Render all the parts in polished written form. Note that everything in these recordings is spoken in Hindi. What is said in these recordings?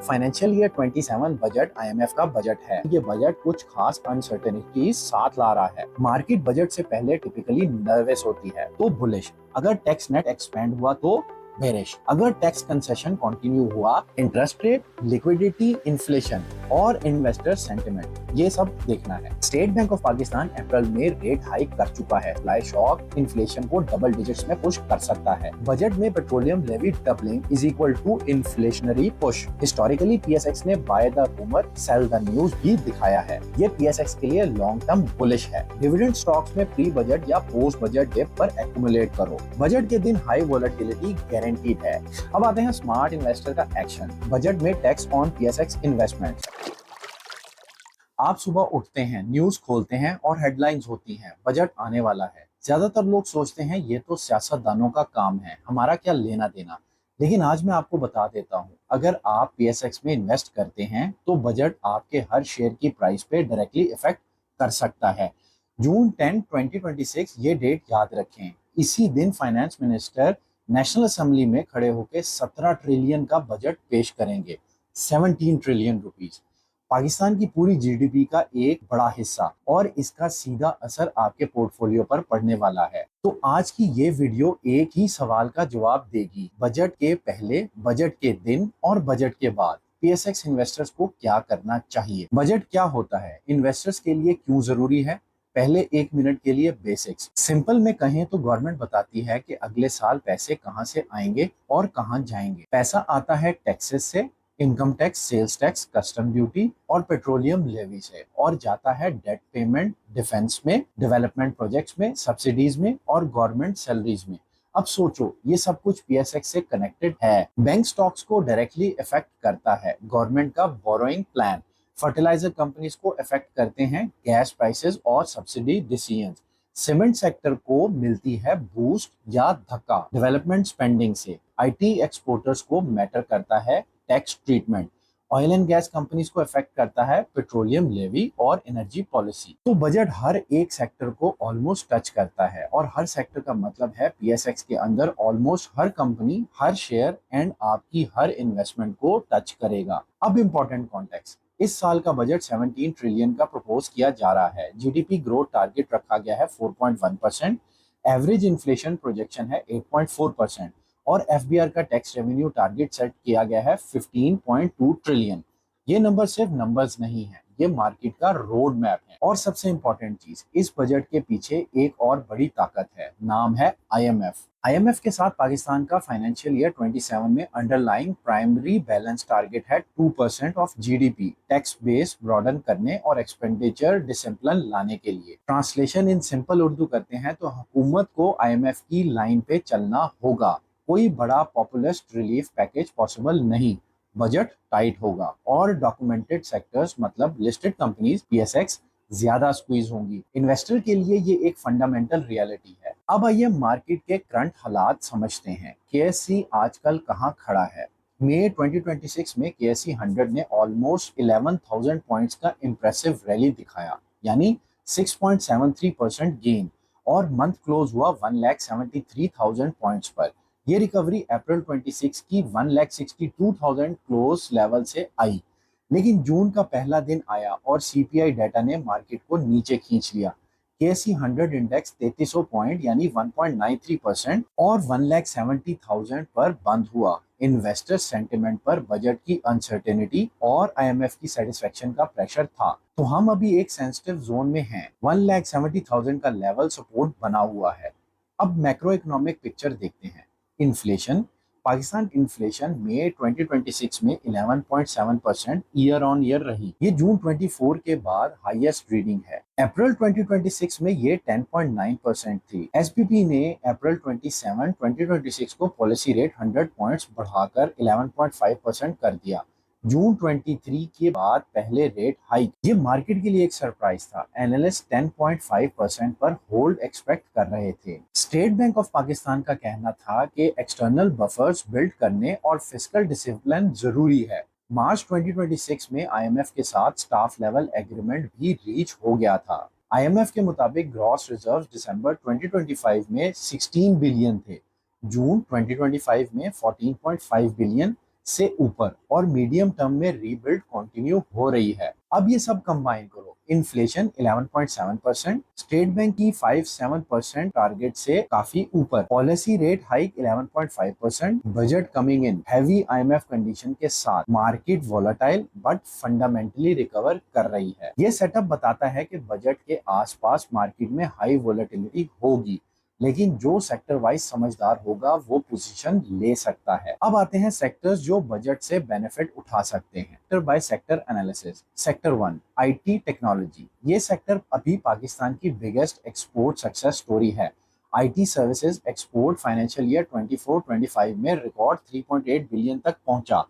फाइनेंशियल ईयर 27 बजट आईएमएफ का बजट है। ये बजट कुछ खास अनसर्टेनिटी साथ ला रहा है। मार्केट बजट से पहले टिपिकली नर्वस होती है, तो बुलिश। अगर टैक्स नेट एक्सपेंड हुआ तो बेरिश। अगर टैक्स कंसेशन कंटिन्यू हुआ, इंटरेस्ट रेट, लिक्विडिटी, इन्फ्लेशन और इन्वेस्टर सेंटिमेंट, ये सब देखना है। State Bank of Pakistan April में रेट हाइक कर चुका है। सप्लाई शॉक इन्फ्लेशन को डबल डिजिट्स में पुश कर सकता है। बजट में petroleum levy doubling is equal to inflationary push. Historically PSX ने buy the rumour sell the news भी दिखाया है। ये पीएसएक्स के लिए लॉन्ग टर्म बुलिश है। डिविडेंड स्टॉक्स में प्री बजट या पोस्ट बजट डिप पर एक्यूमुलेट करो। बजट के दिन हाई वोलेटिलिटी गारंटीड है। अब आते हैं स्मार्ट इन्वेस्टर का एक्शन। बजट में टैक्स ऑन पीएसएक्स इन्वेस्टमेंट। आप सुबह उठते हैं, न्यूज खोलते हैं और हेडलाइंस होती हैं, बजट आने वाला है। ज्यादातर लोग सोचते हैं ये तो सियासतदानों का काम है, हमारा क्या लेना देना। लेकिन आज मैं आपको बता देता हूँ, अगर आप पीएसएक्स में इन्वेस्ट करते हैं तो बजट आपके हर शेयर की प्राइस पे डायरेक्टली इफेक्ट कर सकता है। जून 10, 2026 ये डेट याद रखें। इसी दिन फाइनेंस मिनिस्टर नेशनल असेंबली में खड़े होकर 17 ट्रिलियन का बजट पेश करेंगे। 17 ट्रिलियन रुपीज, पाकिस्तान की पूरी जीडीपी का एक बड़ा हिस्सा, और इसका सीधा असर आपके पोर्टफोलियो पर पड़ने वाला है। तो आज की ये वीडियो एक ही सवाल का जवाब देगी। बजट के पहले, बजट के दिन और बजट के बाद पीएसएक्स इन्वेस्टर्स को क्या करना चाहिए। बजट क्या होता है, इन्वेस्टर्स के लिए क्यों जरूरी है। पहले 1 मिनट के लिए बेसिक्स। सिंपल में कहें तो गवर्नमेंट बताती है कि अगले साल पैसे कहां से आएंगे और कहां जाएंगे। पैसा आता है टैक्सेस से, income tax, sales tax, custom duty और पेट्रोलियम लेवी से, और जाता है डेट पेमेंट, डिफेंस में, डेवलपमेंट प्रोजेक्ट्स में, सब्सिडीज में और गवर्नमेंट सैलरीज में। अब सोचो, ये सब कुछ पीएसएक्स से कनेक्टेड है। बैंक स्टॉक्स को डायरेक्टली इफेक्ट करता है गवर्नमेंट का बोरोइंग प्लान। फर्टिलाइजर कंपनीज को इफेक्ट करते हैं गैस प्राइसेस और सब्सिडी डिसीजंस। सीमेंट सेक्टर को मिलती है बूस्ट या धक्का डेवलपमेंट स्पेंडिंग से। आईटी एक्सपोर्टर्स को मैटर करता है tax treatment. Oil and gas companies को इफेक्ट करता है पेट्रोलियम लेवी और एनर्जी पॉलिसी। तो बजट हर एक सेक्टर को ऑलमोस्ट टच करता है, और हर सेक्टर का मतलब है पीएसएक्स के अंदर almost her company, her share and आपकी हर इन्वेस्टमेंट को टच करेगा। अब इंपॉर्टेंट कॉन्टेक्स्ट, इस साल का बजट 17 ट्रिलियन का प्रपोज किया जा रहा है। जीडीपी ग्रोथ टारगेट रखा गया है 4.1%, एवरेज इन्फ्लेशन प्रोजेक्शन है 8.4%, और एफबीआर का टैक्स रेवेन्यू टारगेट सेट किया गया है 15.2 ट्रिलियन। ये नंबर सिर्फ नंबर्स नहीं है, ये मार्केट का रोड मैप है। और सबसे इंपॉर्टेंट चीज, इस बजट के पीछे एक और बड़ी ताकत है, नाम है आईएमएफ। आईएमएफ के साथ पाकिस्तान का फाइनेंशियल ईयर 27 में अंडरलाइंग प्राइमरी बैलेंस टारगेट है 2% of GDP, tax base broaden करने और एक्सपेंडिचर डिसिप्लिन लाने के लिए। ट्रांसलेशन इन सिंपल उर्दू करते हैं तो हुकूमत को आईएमएफ की लाइन पे चलना होगा। कोई बड़ा पॉपुलिस्ट रिलीफ पैकेज पॉसिबल नहीं। बजट टाइट होगा और डॉक्यूमेंटेड सेक्टर्स मतलब लिस्टेड कंपनीज पीएसएक्स ज्यादा स्क्वीज होंगी। इन्वेस्टर के लिए ये एक फंडामेंटल रियलिटी है। अब आइए मार्केट के करंट हालात समझते हैं। केएससी आजकल कहां खड़ा है। मई 2026 में केएससी 100 ने ऑलमोस्ट 11,000 पॉइंट्स का इंप्रेसिव रैली दिखाया, यानी 6.73% गेन, और मंथ क्लोज हुआ 1,73,000 पॉइंट्स पर। ये रिकवरी अप्रैल 26 की 1,62,000 क्लोज लेवल से आई। लेकिन जून का पहला दिन आया और सीपीआई डाटा ने मार्केट को नीचे खींच लिया। केएससी 100 इंडेक्स 3300 पॉइंट यानी 1.93% और 1,70,000 पर बंद हुआ। इन्वेस्टर सेंटिमेंट पर बजट की अनसर्टेनिटी और आईएमएफ की सेटिस्फेक्शन का प्रेशर था। तो हम अभी एक सेंसिटिव जोन में हैं। 1,70,000 का लेवल सपोर्ट बना हुआ है। अब मैक्रो इकोनॉमिक पिक्चर देखते हैं। इन्फ्लेशन, पाकिस्तान की इन्फ्लेशन मई 2026 में 11.7% ईयर ऑन ईयर रही। ये जून 24 के बाद हाईएस्ट रीडिंग है। अप्रैल 2026 में ये 10.9% थी। एसपीपी ने अप्रैल 27, 2026 को पॉलिसी रेट 100 पॉइंट्स बढ़ाकर 11.5% कर दिया। जून 23 के बाद पहले रेट हाइक। ये मार्केट के लिए एक सरप्राइज था। एनालिस्ट 10.5% पर होल्ड एक्सपेक्ट कर रहे थे। स्टेट बैंक ऑफ पाकिस्तान का कहना था कि एक्सटर्नल बफर्स बिल्ड करने और फिस्कल डिसिप्लिन जरूरी है। मार्च 2026 में आईएमएफ के साथ स्टाफ लेवल एग्रीमेंट भी रीच हो गया था। आईएमएफ के मुताबिक ग्रॉस रिजर्व दिसंबर 2025 में 16 बिलियन थे, जून 2025 में 14.5 बिलियन, से ऊपर और मीडियम टर्म में रीबिल्ड कंटिन्यू हो रही है। अब ये सब कंबाइन करो, इन्फ्लेशन 11.7%, स्टेट बैंक की 5-7% टारगेट से काफी ऊपर, policy rate hike 11.5%, budget coming in heavy IMF condition के साथ, market volatile but fundamentally recover कर रही है। ये सेटअप बताता है कि बजट के आसपास मार्केट में हाई वोलेटिलिटी होगी, लेकिन जो सेक्टर वाइज समझदार होगा वो पोजीशन ले सकता है। अब आते हैं सेक्टर्स जो बजट से बेनिफिट उठा सकते हैं। Sector by sector analysis. Sector 1 IT technology. ये सेक्टर अभी पाकिस्तान की बिगेस्ट एक्सपोर्ट सक्सेस स्टोरी है। IT services export financial year 24-25 में रिकॉर्ड 3.8 बिलियन तक पहुंचा,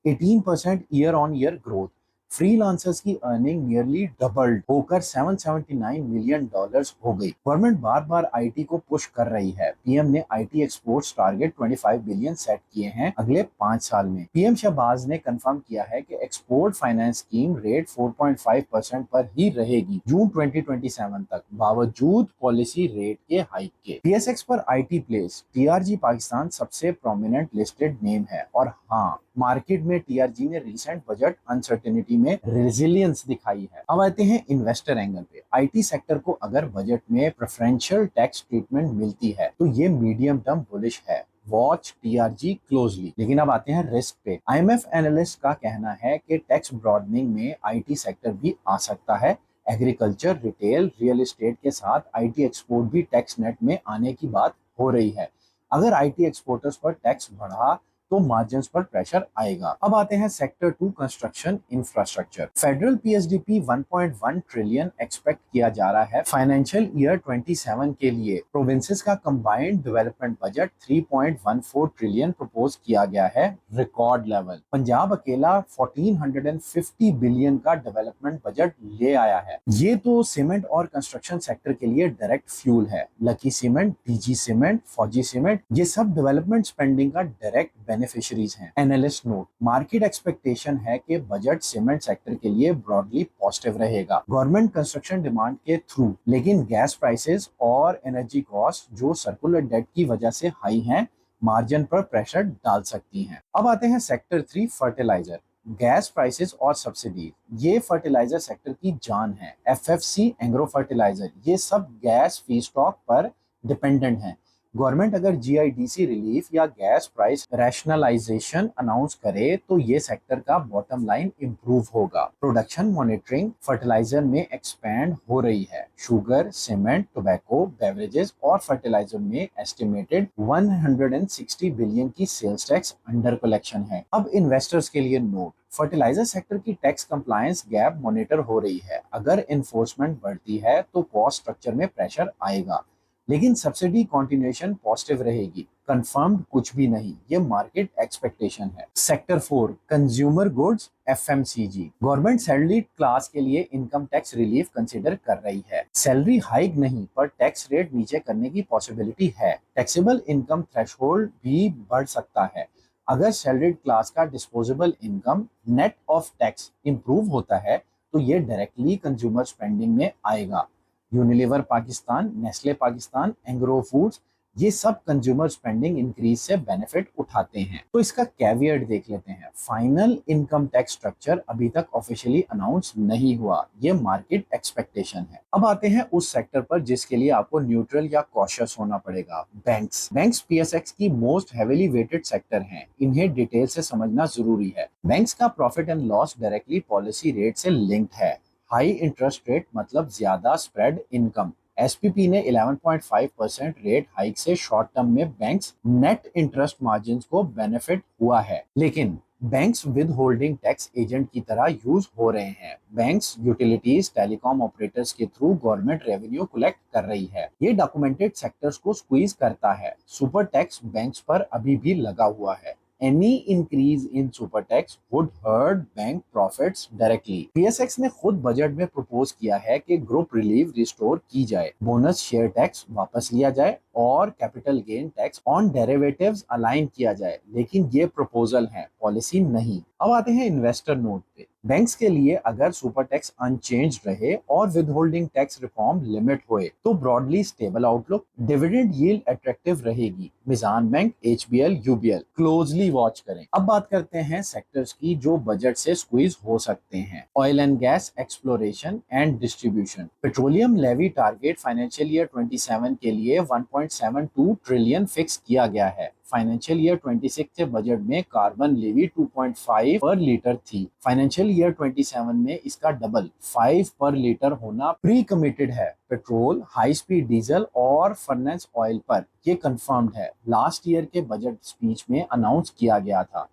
18% year on year growth. Freelancers की अर्निंग नियरली डबल्ड होकर 779 मिलियन डॉलर्स हो गई। गवर्नमेंट बार बार आईटी को पुश कर रही है। पीएम ने IT exports target 25 billion set किए हैं अगले 5 साल में। पीएम शहबाज ने कंफर्म किया है कि एक्सपोर्ट फाइनेंस स्कीम रेट 4.5% पर ही रहेगी जून 2027 तक, बावजूद पॉलिसी रेट के हाइक के। पीएसएक्स पर आईटी प्लेस। टीआरजी पाकिस्तान सबसे प्रोमिनेंट लिस्टेड नेम है, और हाँ, मार्केट में टीआरजी ने रिसेंट बजट अनसर्टेनिटी में रेजिलियंस दिखाई है। अब आते हैं इन्वेस्टर एंगल पे। आईटी सेक्टर को अगर बजट में प्रेफरेंशियल टैक्स ट्रीटमेंट मिलती है तो ये मीडियम टर्म बुलिश है। Watch TRG closely. लेकिन अब आते हैं रिस्क पे। आईएमएफ एनालिस्ट का कहना है कि टैक्स ब्रॉडनिंग में आईटी सेक्टर भी आ सकता है। एग्रीकल्चर, रिटेल, रियल एस्टेट के साथ आईटी एक्सपोर्ट भी टैक्स नेट में आने की बात हो रही है। अगर आईटी एक्सपोर्टर्स पर टैक्स बढ़ा तो मार्जिन्स पर प्रेशर आएगा। अब आते हैं sector 2 construction infrastructure. Federal PSDP 1.1 trillion expect किया जा रहा है फाइनेंशियल ईयर 27 के लिए। प्रोविंसेस का combined development budget 3.14 trillion propose किया गया है, रिकॉर्ड लेवल। पंजाब अकेला 1450 बिलियन का डेवलपमेंट बजट ले आया है। ये तो सीमेंट और कंस्ट्रक्शन सेक्टर के लिए डायरेक्ट फ्यूल है। लकी सीमेंट, डीजी सीमेंट, फौजी सीमेंट, ये सब डेवलपमेंट स्पेंडिंग का डायरेक्ट बेनिफिशियरीज हैं। एनालिस्ट नोट, मार्केट एक्सपेक्टेशन है कि बजट सीमेंट सेक्टर के लिए ब्रॉडली पॉजिटिव रहेगा गवर्नमेंट कंस्ट्रक्शन डिमांड के थ्रू, लेकिन गैस प्राइसेस और एनर्जी कॉस्ट जो सर्कुलर डेट की वजह से हाई हैं, मार्जिन पर प्रेशर डाल सकती हैं। अब आते हैं सेक्टर 3 फर्टिलाइजर। गैस प्राइसेस और सब्सिडी, ये फर्टिलाइजर सेक्टर की जान है। एफएफसी, एग्रो फर्टिलाइजर, ये सब गैस फीडस्टॉक पर डिपेंडेंट हैं। गवर्नमेंट अगर जीआईडीसी रिलीफ या गैस प्राइस रैशनलाइजेशन अनाउंस करे तो ये सेक्टर का बॉटम लाइन इंप्रूव होगा। प्रोडक्शन मॉनिटरिंग फर्टिलाइजर में एक्सपैंड हो रही है। शुगर, सीमेंट, टोबैको, बेवरेजेस और फर्टिलाइजर में एस्टिमेटेड 160 बिलियन की सेल्स टैक्स अंडर कलेक्शन है। अब इन्वेस्टर्स के लिए नोट, फर्टिलाइजर सेक्टर की टैक्स कंप्लायंस गैप मॉनिटर हो रही है। अगर इन्फोर्समेंट बढ़ती है तो कॉस्ट स्ट्रक्चर में प्रेशर आएगा, लेकिन सब्सिडी कंटिन्यूएशन पॉजिटिव रहेगी। कंफर्म्ड कुछ भी नहीं, ये मार्केट एक्सपेक्टेशन है। Sector 4 consumer goods FMCG. Government salary class के लिए इनकम टैक्स रिलीफ कंसीडर कर रही है। सैलरी हाइक नहीं पर टैक्स रेट नीचे करने की पॉसिबिलिटी है। टैक्सेबल इनकम थ्रेशोल्ड भी बढ़ सकता है। अगर सैलरीड क्लास का disposable income net of tax improve होता है तो ये डायरेक्टली कंज्यूमर स्पेंडिंग में आएगा। Unilever Pakistan, Nestle Pakistan, Engro foods, ये सब कंज्यूमर स्पेंडिंग इंक्रीज से बेनिफिट उठाते हैं। तो इसका कैवियट देख लेते हैं। फाइनल इनकम टैक्स स्ट्रक्चर अभी तक ऑफिशियली अनाउंस नहीं हुआ, ये मार्केट एक्सपेक्टेशन है। अब आते हैं उस सेक्टर पर जिसके लिए आपको न्यूट्रल या कॉशियस होना पड़ेगा। बैंक्स पीएसएक्स की मोस्ट हेवीली वेटेड सेक्टर हैं। इन्हें डिटेल से समझना जरूरी है। बैंक्स का profit and loss directly policy rate से लिंक्ड है। हाई इंटरेस्ट रेट मतलब ज्यादा स्प्रेड इनकम। एसपीपी ने 11.5% रेट हाइक से शॉर्ट टर्म में बैंक्स नेट इंटरेस्ट मार्जिन को बेनिफिट हुआ है, लेकिन banks with holding tax agent की तरह यूज हो रहे हैं। बैंक्स यूटिलिटीज, टेलीकॉम ऑपरेटर्स के थ्रू गवर्नमेंट रेवेन्यू कलेक्ट कर रही है। ये डॉक्यूमेंटेड सेक्टर्स को स्क्वीज करता है। सुपर टैक्स बैंक्स पर अभी भी लगा हुआ है। Any increase in super tax would hurt bank profits directly. PSX ने खुद बजट में प्रपोज किया है कि ग्रुप रिलीफ रिस्टोर की जाए, बोनस शेयर टैक्स वापस लिया जाए और capital gain tax on derivatives align किया जाए, लेकिन ये प्रपोजल है, पॉलिसी नहीं। अब आते हैं इन्वेस्टर नोट पे। बैंक्स के लिए अगर सुपर टैक्स अनचेंज रहे और withholding tax reform limit होए तो broadly stable outlook, dividend yield attractive रहेगी। Meezan bank, HBL, UBL closely watch करें। अब बात करते हैं सेक्टर्स की जो बजट से स्क्वीज हो सकते हैं। Oil and gas exploration and distribution. Petroleum levy target financial year 27 के लिए 1.72 ट्रिलियन फिक्स किया गया है। फाइनेंशियल ईयर 26 के बजट में कार्बन लेवी 2.5 पर लीटर थी। फाइनेंशियल ईयर 27 में इसका डबल 5 पर लीटर होना प्री कमिटेड है। पेट्रोल, हाई स्पीड डीजल और फर्नेस ऑयल पर ये कंफर्म्ड है, लास्ट ईयर के बजट स्पीच में अनाउंस किया गया था।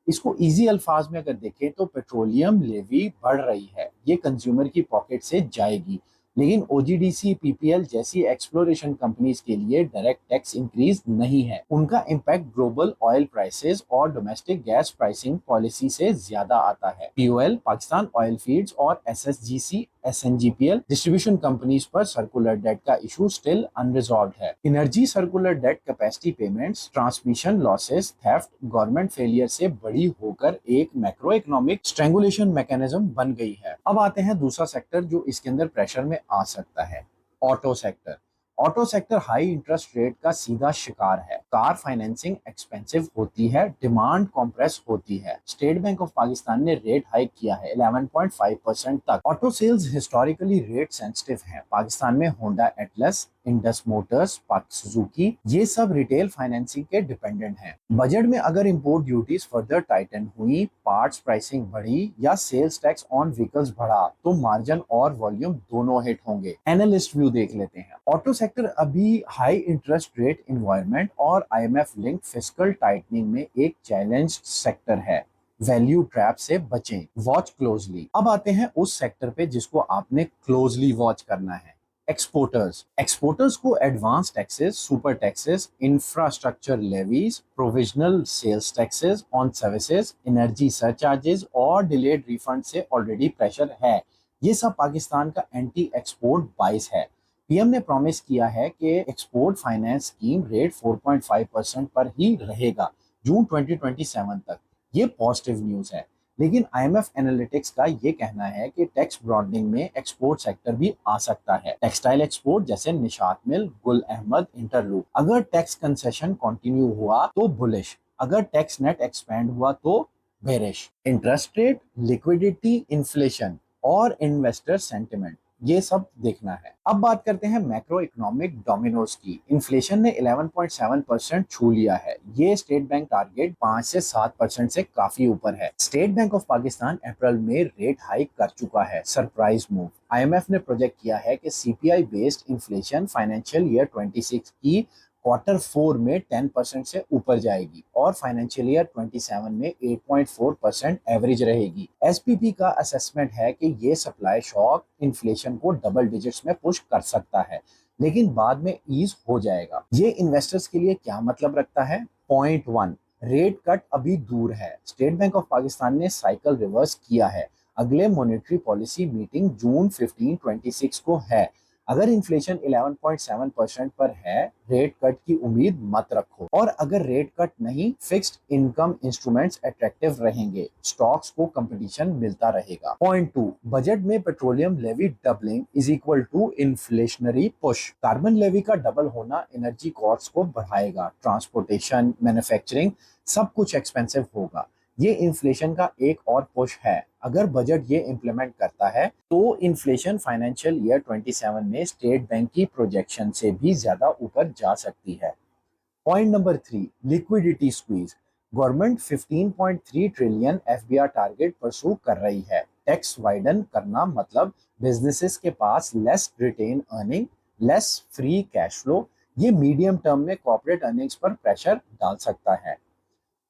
इसको इजी अल्फाज में अगर देखें तो पेट्रोलियम लेवी बढ़ रही है, ये कंज्यूमर की पॉकेट से जाएगी, लेकिन ओजीडीसी, पीपीएल जैसी एक्सप्लोरेशन कंपनीज के लिए डायरेक्ट टैक्स इंक्रीज नहीं है। उनका इम्पैक्ट ग्लोबल ऑयल प्राइसेस और डोमेस्टिक गैस प्राइसिंग पॉलिसी से ज्यादा आता है। पीओएल, पाकिस्तान ऑयल फीड्स और एसएसजीसी, एसएनजीपीएल डिस्ट्रीब्यूशन कंपनीज पर सर्कुलर डेट का इशू स्टिल अनरिजॉल्व्ड है। Energy circular debt capacity payments, transmission losses, theft, government failure से बड़ी होकर एक मैक्रो इकोनॉमिक स्ट्रेंगुलेशन मैकेनिज्म बन गई है। अब आते हैं दूसरा सेक्टर जो इसके अंदर प्रेशर में आ सकता है, auto sector. Auto sector high interest rate का सीधा शिकार है। कार फाइनेंसिंग एक्सपेंसिव होती है, डिमांड कॉम्प्रेस होती है। स्टेट बैंक ऑफ पाकिस्तान ने रेट हाइक किया है 11.5% तक। Auto sales historically rate sensitive हैं। पाकिस्तान में Honda Atlas, Indus Motors, Pak Suzuki, ये सब रिटेल फाइनेंसिंग के डिपेंडेंट हैं। बजट में अगर इंपोर्ट ड्यूटीज फर्दर टाइटन हुई, पार्ट्स प्राइसिंग बढ़ी या सेल्स टैक्स ऑन व्हीकल्स बढ़ा तो मार्जिन और वॉल्यूम दोनों हिट होंगे। एनालिस्ट व्यू देख लेते हैं। ऑटो सेक्टर अभी हाई इंटरेस्ट रेट इन्वायरमेंट और आईएमएफ लिंक्ड फिस्कल टाइटनिंग में एक चैलेंज सेक्टर है। वैल्यू ट्रैप से बचें, वॉच क्लोजली। अब आते हैं उस सेक्टर पे जिसको आपने क्लोजली वॉच करना है, एक्सपोर्टर्स। एक्सपोर्टर्स को advance taxes, super taxes, infrastructure levies, provisional sales taxes on services, energy surcharges और डिलेड रिफंड से ऑलरेडी प्रेशर है। ये सब पाकिस्तान का एंटी एक्सपोर्ट बाइस है। पीएम ने प्रॉमिस किया है कि एक्सपोर्ट फाइनेंस स्कीम रेट 4.5% पर ही रहेगा जून 2027 तक। ये पॉजिटिव न्यूज है, लेकिन आईएमएफ एनालिटिक्स का ये कहना है कि टैक्स ब्रॉडनिंग में एक्सपोर्ट सेक्टर भी आ सकता है। टेक्सटाइल एक्सपोर्ट जैसे निशात मिल, गुल अहमद, इंटरलूप। अगर टैक्स कंसेशन कंटिन्यू हुआ तो बुलिश, अगर टैक्स नेट एक्सपेंड हुआ तो bearish. Interest rate, liquidity, inflation और इन्वेस्टर सेंटिमेंट, ये सब देखना है। अब बात करते हैं मैक्रो इकोनॉमिक डोमिनोज की। इन्फ्लेशन ने 11.7% छू लिया है। ये स्टेट बैंक टारगेट 5 से 7% से काफी ऊपर है। State Bank of Pakistan April में रेट हाइक कर चुका है, सरप्राइज मूव। आईएमएफ ने प्रोजेक्ट किया है कि CPI based inflation financial year 26 की Q4 में 10% से ऊपर जाएगी और फाइनेंशियल ईयर 27 में 8.4% एवरेज रहेगी। एसपीपी का असेसमेंट है कि ये सप्लाई शॉक इन्फ्लेशन को डबल डिजिट्स में पुश कर सकता है, लेकिन बाद में ईज हो जाएगा। ये इन्वेस्टर्स के लिए क्या मतलब रखता है? पॉइंट 1, रेट कट अभी दूर है। स्टेट बैंक ऑफ पाकिस्तान ने साइकिल रिवर्स किया है। अगले मॉनेटरी पॉलिसी मीटिंग जून 15, 26 को है। अगर इन्फ्लेशन 11.7% पर है, रेट कट की उम्मीद मत रखो। और अगर रेट कट नहीं, फिक्स्ड इनकम इंस्ट्रूमेंट्स अट्रैक्टिव रहेंगे, स्टॉक्स को कंपटीशन मिलता रहेगा। पॉइंट 2, बजट में petroleum levy doubling is equal to inflationary push. Carbon levy का डबल होना एनर्जी कॉस्ट को बढ़ाएगा, ट्रांसपोर्टेशन, मैन्युफैक्चरिंग सब कुछ एक्सपेंसिव होगा। ये इन्फ्लेशन का एक और पुश है। अगर बजट ये इम्प्लीमेंट करता है तो इन्फ्लेशन फाइनेंशियल ईयर 27 में स्टेट बैंक की प्रोजेक्शन से भी ज्यादा ऊपर जा सकती है। Point number 3, liquidity squeeze. Government 15.3 trillion FBR target pursue कर रही है। टैक्स वाइडन करना मतलब बिजनेसेस के पास less retained earning, less free cash flow. ये मीडियम टर्म में कॉर्पोरेट अर्निंग्स पर प्रेशर डाल सकता है।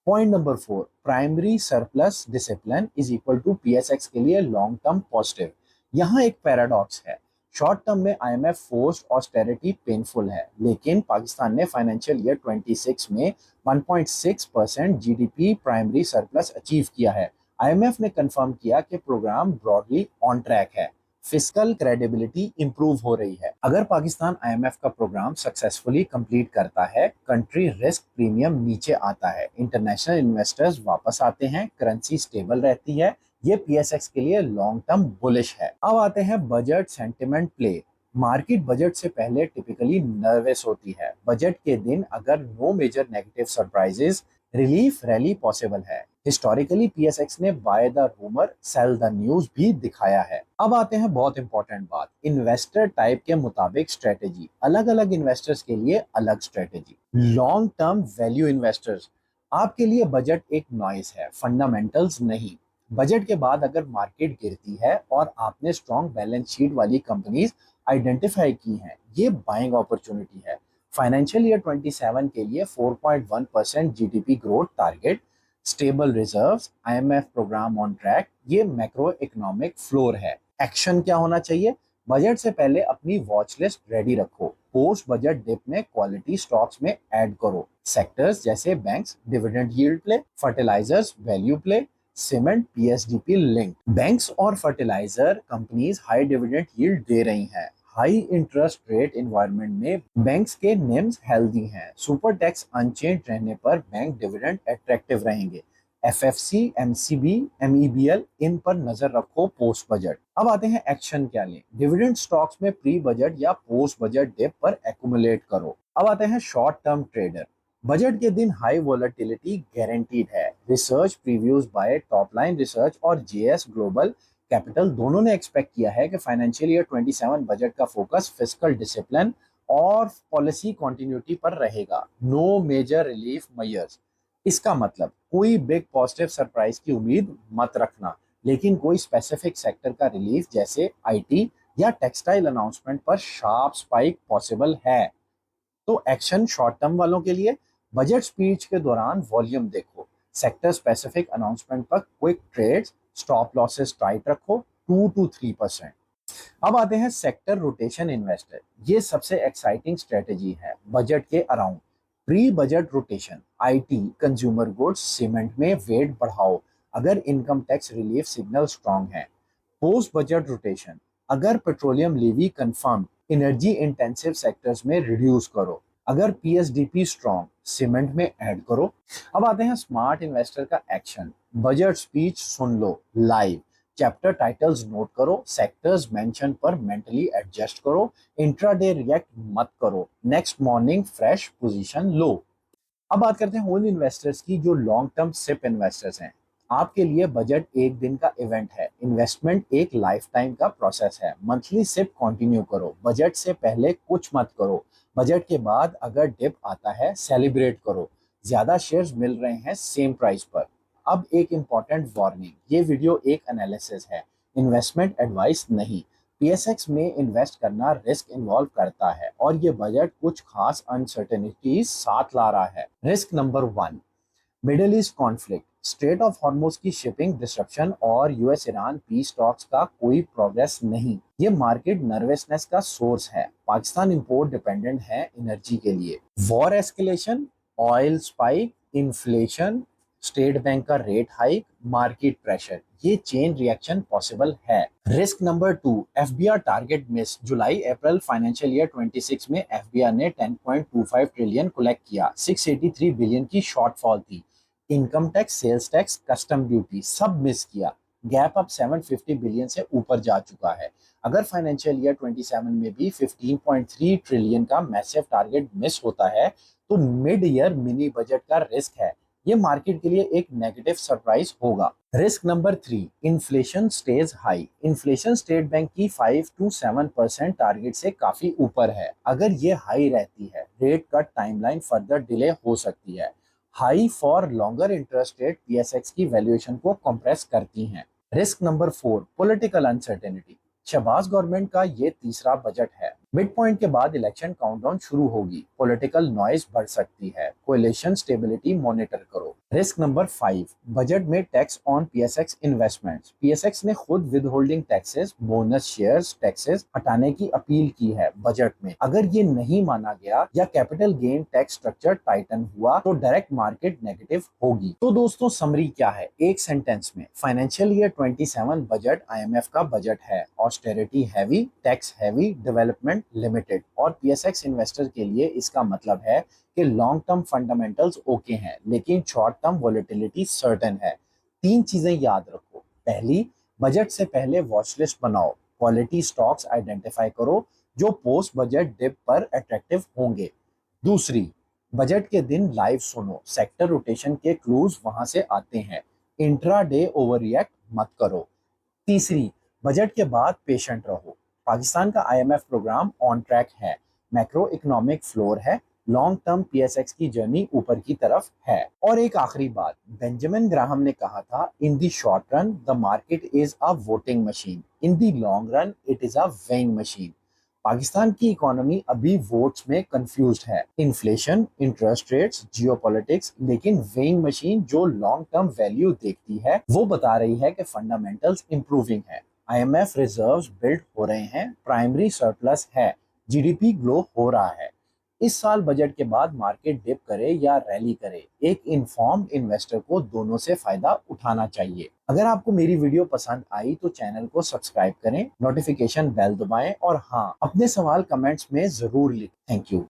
Point number 4, primary surplus discipline is equal to PSX के लिए लॉन्ग टर्म पॉजिटिव। यहाँ एक पैराडॉक्स है। शॉर्ट टर्म में आईएमएफ फोर्स्ड ऑस्टेरिटी पेनफुल है, लेकिन पाकिस्तान ने फाइनेंशियल ईयर 26 में 1.6% जीडीपी प्राइमरी सरप्लस अचीव किया है। आईएमएफ ने कंफर्म किया कि प्रोग्राम ब्रॉडली ऑन ट्रैक है। फिस्कल क्रेडिबिलिटी इंप्रूव हो रही है। अगर पाकिस्तान आईएमएफ का प्रोग्राम सक्सेसफुली कंप्लीट करता है, कंट्री रिस्क प्रीमियम नीचे आता है, इंटरनेशनल इन्वेस्टर्स वापस आते हैं, करेंसी स्टेबल रहती है। ये पीएसएक्स के लिए लॉन्ग टर्म बुलिश है। अब आते हैं budget sentiment play. Market budget से पहले टिपिकली नर्वस होती है। बजट के दिन अगर no major negative surprises, relief rally possible है। हिस्टोरिकली पीएसएक्स ने buy the rumour sell the news भी दिखाया है। अब आते हैं बहुत इंपॉर्टेंट बात, इन्वेस्टर टाइप के मुताबिक स्ट्रेटेजी। अलग अलग इन्वेस्टर्स के लिए अलग strategy. Long term value investors, आपके लिए बजट एक नॉइस है, फंडामेंटल्स नहीं। बजट के बाद अगर मार्केट गिरती है और आपने स्ट्रॉन्ग बैलेंस शीट वाली कंपनीज आइडेंटिफाई की हैं, ये बाइंग अपॉर्चुनिटी है। फाइनेंशियल ईयर 27 के लिए 4.1% GDP growth target, stable reserves, IMF programme on track, ये मैक्रो इकोनॉमिक फ्लोर है। एक्शन क्या होना चाहिए? बजट से पहले अपनी वॉच लिस्ट रेडी रखो। पोस्ट बजट डिप में क्वालिटी स्टॉक्स में ऐड करो। सेक्टर्स जैसे banks dividend yield play, fertilisers value play, cement PSDP link. Banks और fertilizer companies high dividend yield दे रही हैं। हाई इंटरेस्ट रेट एनवायरनमेंट में बैंक्स के निम्स हेल्दी हैं। सुपर टैक्स अनचेंज रहने पर बैंक डिविडेंड अट्रैक्टिव रहेंगे। एफएफसी, एमसीबी, एमईबीएल, इन पर नजर रखो पोस्ट बजट। अब आते हैं एक्शन क्या लें। डिविडेंड स्टॉक्स में प्री बजट या पोस्ट बजट डिप पर एक्यूमुलेट करो। अब आते हैं शॉर्ट टर्म ट्रेडर। बजट के दिन हाई वोलेटिलिटी गारंटीड है। Research previews by top line research और जेएस ग्लोबल कैपिटल दोनों ने एक्सपेक्ट किया है कि फाइनेंशियल ईयर 27 बजट का फोकस फिस्कल डिसिप्लिन और पॉलिसी कंटिन्यूटी पर रहेगा। No major relief measures. इसका मतलब कोई बिग पॉजिटिव सरप्राइज की उम्मीद मत रखना, लेकिन कोई स्पेसिफिक सेक्टर का रिलीफ जैसे आईटी या टेक्सटाइल अनाउंसमेंट पर शार्प स्पाइक पॉसिबल है। तो एक्शन शॉर्ट टर्म वालों के लिए, बजट स्पीच के दौरान वॉल्यूम देखो, सेक्टर स्पेसिफिक अनाउंसमेंट पर quick trades, stop losses tight रखो 2 to 3%। अब आते हैं सेक्टर रोटेशन इन्वेस्टर। ये सबसे एक्साइटिंग स्ट्रेटेजी है बजट के around. Pre budget rotation, IT, consumer goods, cement में वेट बढ़ाओ अगर income tax relief signal strong है। पोस्ट बजट रोटेशन, अगर petroleum levy confirm, energy intensive sectors में रिड्यूस करो। अगर पीएसडीपी स्ट्रॉन्ग, सीमेंट में ऐड करो। अब आते हैं स्मार्ट इन्वेस्टर का एक्शन। बजट स्पीच सुन लो लाइव, चैप्टर टाइटल्स नोट करो, सेक्टर्स मेंशन पर मेंटली एडजस्ट करो, इंट्राडे रिएक्ट मत करो, नेक्स्ट मॉर्निंग फ्रेश पोजीशन लो। अब बात करते हैं उन इन्वेस्टर्स की जो लॉन्ग टर्म सिप इन्वेस्टर्स हैं। आपके लिए बजट एक दिन का इवेंट है, इन्वेस्टमेंट एक लाइफ टाइम का प्रोसेस है। मंथली सिप कंटिन्यू करो, बजट से पहले कुछ मत करो। बजट के बाद अगर डिप आता है सेलिब्रेट करो, ज्यादा शेयर्स मिल रहे हैं सेम प्राइस पर। अब एक इंपॉर्टेंट वार्निंग, ये वीडियो एक एनालिसिस है, इन्वेस्टमेंट एडवाइस नहीं। पीएसएक्स में इन्वेस्ट करना रिस्क इन्वॉल्व करता है और ये बजट कुछ खास अनसर्टेनिटीज साथ ला रहा है। Risk number 1, middle east conflict, straight of Hormuz की शिपिंग डिसरप्शन और यूएस ईरान पीस टॉक्स का कोई प्रोग्रेस नहीं। ये मार्केट नर्वसनेस का सोर्स है। पाकिस्तान इंपोर्ट डिपेंडेंट है एनर्जी के लिए। War escalation, oil spike, inflation, state bank का रेट हाइक, मार्केट प्रेशर, ये चेन रिएक्शन पॉसिबल है। Risk number 2, FBR target miss. जुलाई अप्रैल फाइनेंशियल ईयर 26 में एफबीआर ने 10.25 ट्रिलियन कलेक्ट किया, 683 बिलियन की शॉर्टफॉल थी। Income tax, sales tax, custom duty सब मिस किया। गैप अब 750 बिलियन से ऊपर जा चुका है। अगर फाइनेंशियल ईयर 27 में भी 15.3 ट्रिलियन का मैसिव टारगेट मिस होता है तो मिड ईयर मिनी बजट का रिस्क है। ये मार्केट के लिए एक नेगेटिव सरप्राइज होगा। Risk number 3, inflation stage high. Inflation state bank की 5 to 7% टारगेट से काफी ऊपर है। अगर ये हाई रहती है, rate cut timeline further delay हो सकती है। High for longer interest rate PSX की वैल्यूएशन को कंप्रेस करती हैं। Risk number 4, political uncertainty. Shahbaz government का ये तीसरा बजट है। मिड पॉइंट के बाद इलेक्शन काउंटडाउन शुरू होगी, पॉलिटिकल नॉइज बढ़ सकती है, कोएलिशन स्टेबिलिटी मॉनिटर करो। रिस्क नंबर 5, बजट में tax on PSX investments. PSX ने खुद with holding taxes, bonus shares taxes हटाने की अपील की है बजट में। अगर ये नहीं माना गया या capital gain tax structure Titan हुआ तो डायरेक्ट मार्केट नेगेटिव होगी। तो दोस्तों समरी क्या है एक सेंटेंस में, फाइनेंशियल ईयर 27 बजट आईएमएफ का बजट है, austerity heavy, tax heavy, development limited. और पीएसएक्स इन्वेस्टर के लिए इसका मतलब है कि लॉन्ग टर्म फंडामेंटल्स ओके हैं लेकिन शॉर्ट टर्म वोलेटिलिटी सर्टेन है। 3 चीजें याद रखो। पहली, बजट से पहले वॉच लिस्ट बनाओ, क्वालिटी स्टॉक्स आइडेंटिफाई करो जो पोस्ट बजट डिप पर अट्रैक्टिव होंगे। दूसरी, बजट के दिन लाइव सुनो, सेक्टर रोटेशन के क्लूज वहां से आते हैं। इंट्रा डे ओवर रिएक्ट मत करो। तीसरी, बजट के बाद पेशेंट रहो, पाकिस्तान का आईएमएफ प्रोग्राम ऑन ट्रैक है, मैक्रो इकोनॉमिक फ्लोर है, लॉन्ग टर्म पीएसएक्स की जर्नी ऊपर की तरफ है। और एक आखिरी बात, बेंजामिन ग्राहम ने कहा था, in the short run the market is a voting machine, in the long run it is a weighing machine. Pakistan की इकोनॉमी अभी वोट्स में कंफ्यूज्ड है, इन्फ्लेशन, इंटरेस्ट रेट्स, जियोपॉलिटिक्स, लेकिन वेइंग मशीन जो लॉन्ग टर्म वैल्यू देखती है वो बता रही है कि फंडामेंटल्स इंप्रूविंग है, आईएमएफ रिजर्व्स बिल्ड हो रहे हैं, प्राइमरी सरप्लस है, जीडीपी ग्रो हो रहा है। इस साल बजट के बाद मार्केट डिप करे या रैली करे, एक इन्फॉर्म्ड इन्वेस्टर को दोनों से फायदा उठाना चाहिए। अगर आपको मेरी वीडियो पसंद आई तो चैनल को सब्सक्राइब करें, नोटिफिकेशन बेल दबाएं और हाँ, अपने सवाल कमेंट्स में जरूर लिखें। Thank you.